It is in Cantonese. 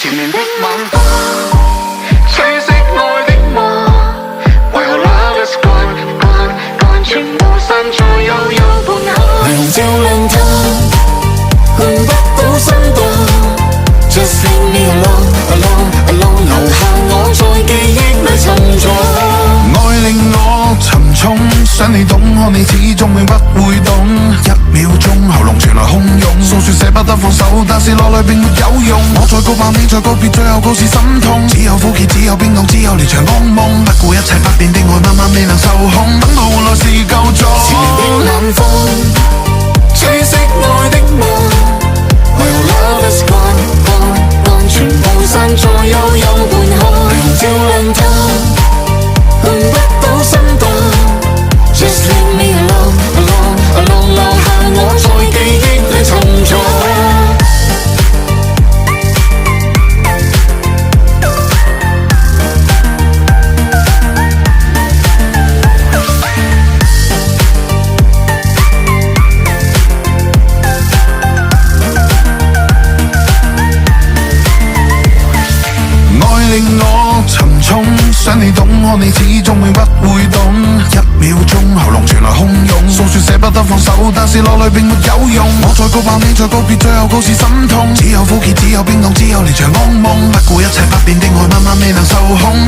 甜戀的晚風，吹熄愛的夢。為何 love is gone gone gone， 全部散在悠悠半空。霓虹照亮它，換不到心動。Just leave me alone alone alone， 留下我在記憶裏沉重。愛令我沉重，想你懂，看你始終永不會懂。一秒鐘喉嚨傳來洶湧，訴說捨不得放手，但是落淚並沒有用。我再告白，你再告別，最後告是心痛。只有苦澀，只有冰凍，只有連場噩夢。不顧一切不變的愛，慢慢未能受控。等到換來是夠鐘。前面冷風，吹熄愛的夢。為何 love is gone gone gone， 全部散在悠悠半空。霓虹照亮它，換不到心動。Just leave me alone alone alone， 留下我在記憶裏沉重。令我沉重，想你懂，看你始終永不會懂。一秒鐘喉嚨傳來洶湧，訴說捨不得放手，但是落淚並沒有用。我再告白，你再告別，最後告是心痛。只有苦澀，只有冰凍，只有連場噩夢。不顧一切不變的愛，慢慢未能受控。